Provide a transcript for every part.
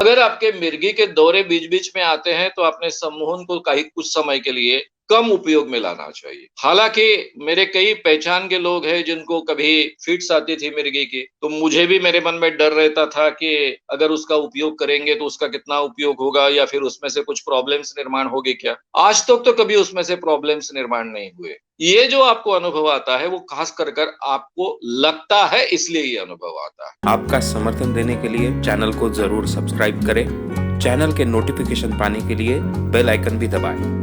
अगर आपके मिर्गी के दौरे बीच-बीच में आते हैं तो अपने सम्मोहन को कहीं कुछ समय के लिए कम उपयोग में लाना चाहिए। हालाँकि मेरे कई पहचान के लोग हैं जिनको कभी फिट्स आती थी मिर्गी की, तो मुझे भी मेरे मन में डर रहता था कि अगर उसका उपयोग करेंगे तो उसका कितना उपयोग होगा या फिर उसमें से कुछ प्रॉब्लम्स निर्माण होगी क्या? आज तक तो कभी उसमें से प्रॉब्लम्स निर्माण नहीं हुए। ये जो आपको अनुभव आता है वो खास कर आपको लगता है इसलिए ये अनुभव आता है। आपका समर्थन देने के लिए चैनल को जरूर सब्सक्राइब करें। चैनल के नोटिफिकेशन पाने के लिए बेल आइकन भी दबाएं।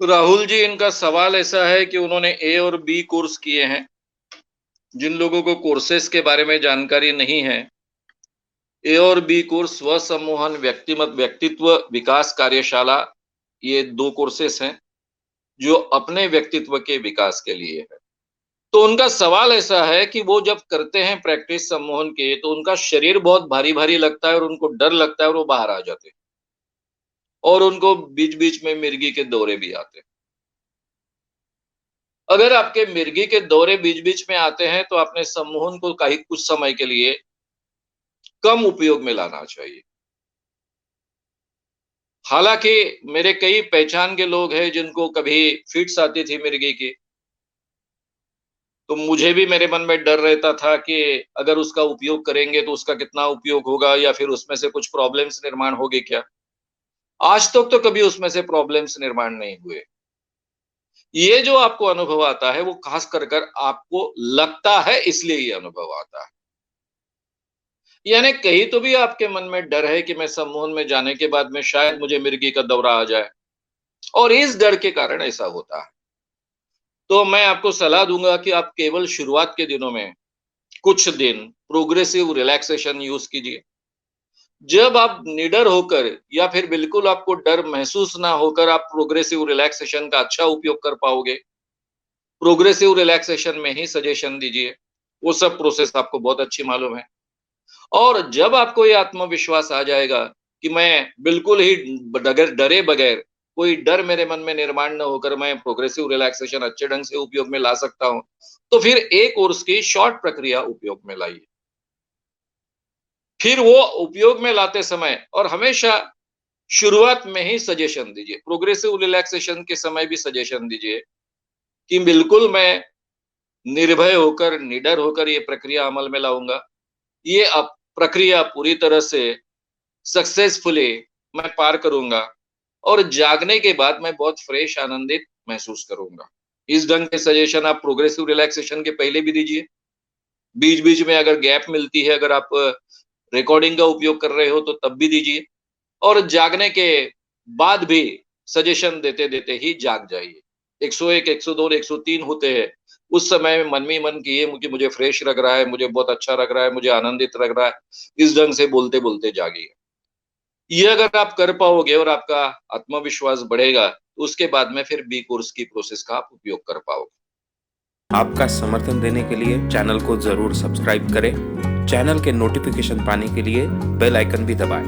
राहुल जी, इनका सवाल ऐसा है कि उन्होंने ए और बी कोर्स किए हैं। जिन लोगों को कोर्सेस के बारे में जानकारी नहीं है, ए और बी कोर्स स्व सम्मोहन व्यक्तित्व विकास कार्यशाला, ये 2 कोर्सेस हैं जो अपने व्यक्तित्व के विकास के लिए है। तो उनका सवाल ऐसा है कि वो जब करते हैं प्रैक्टिस सम्मोहन के तो उनका शरीर बहुत भारी-भारी लगता है और उनको डर लगता है और वो बाहर आ जाते हैं। और उनको बीच-बीच में मिर्गी के दौरे भी आते हैं। अगर आपके मिर्गी के दौरे बीच-बीच में आते हैं तो अपने सम्मोहन को कहीं कुछ समय के लिए कम उपयोग में लाना चाहिए। हालाँकि मेरे कई पहचान के लोग हैं जिनको कभी फिट्स आती थी मिर्गी की, तो मुझे भी मेरे मन में डर रहता था कि अगर उसका उपयोग करेंगे तो उसका कितना उपयोग होगा या फिर उसमें से कुछ प्रॉब्लम्स निर्माण होगी क्या? आज तक तो कभी उसमें से प्रॉब्लम्स निर्माण नहीं हुए। ये जो आपको अनुभव आता है वो खास कर आपको लगता है इसलिए ये अनुभव आता है। यानी कहीं तो भी आपके मन में डर है कि मैं सम्मोहन में जाने के बाद में शायद मुझे मिर्गी का दौरा आ जाए और इस डर के कारण ऐसा होता है। तो मैं आपको सलाह दूँगा कि आप केवल शुरुआत के दिनों में कुछ दिन प्रोग्रेसिव रिलैक्सेशन यूज़ कीजिए। जब आप निडर होकर या फिर बिल्कुल आपको डर महसूस ना होकर आप प्रोग्रेसिव रिलैक्सेशन का अच्छा उपयोग कर पाओगे, प्रोग्रेसिव रिलैक्सेशन में ही सजेशन दीजिए। वो सब प्रोसेस आपको बहुत अच्छी मालूम है। और जब आपको ये आत्मविश्वास आ जाएगा कि मैं बिल्कुल ही डगर डरे बगैर, कोई डर मेरे मन में निर्माण ना होकर मैं प्रोग्रेसिव रिलैक्सेशन अच्छे ढंग से उपयोग में ला सकता हूँ, तो फिर एक कोर्स की शॉर्ट प्रक्रिया उपयोग में लाइए। फिर वो उपयोग में लाते समय और हमेशा शुरुआत में ही सजेशन दीजिए। प्रोग्रेसिव रिलैक्सेशन के समय भी सजेशन दीजिए कि बिल्कुल मैं निर्भय होकर, निडर होकर ये प्रक्रिया अमल में लाऊँगा। ये प्रक्रिया पूरी तरह से सक्सेसफुली मैं पार करूँगा और जागने के बाद मैं बहुत फ्रेश, आनंदित महसूस करूँगा। इस ढंग के सजेशन आप प्रोग्रेसिव रिलैक्सेशन के पहले भी दीजिए। बीच-बीच में अगर गैप मिलती है, अगर आप रिकॉर्डिंग का उपयोग कर रहे हो तो तब भी दीजिए और जागने के बाद भी सजेशन देते-देते ही जाग जाइए। 101, 102 और 103 होते हैं। उस समय में मन में ही मन किए कि मुझे फ्रेश लग रहा है, मुझे बहुत अच्छा लग रहा है, मुझे आनंदित लग रहा है। इस ढंग से बोलते-बोलते जागिए। ये अगर आप कर पाओगे और आपका आत्मविश्वास बढ़ेगा, तो उसके बाद में फिर बी कोर्स की प्रोसेस का आप उपयोग कर पाओगे। आपका समर्थन देने के लिए चैनल को जरूर सब्सक्राइब करें। चैनल के नोटिफिकेशन पाने के लिए बेल आइकन भी दबाएं।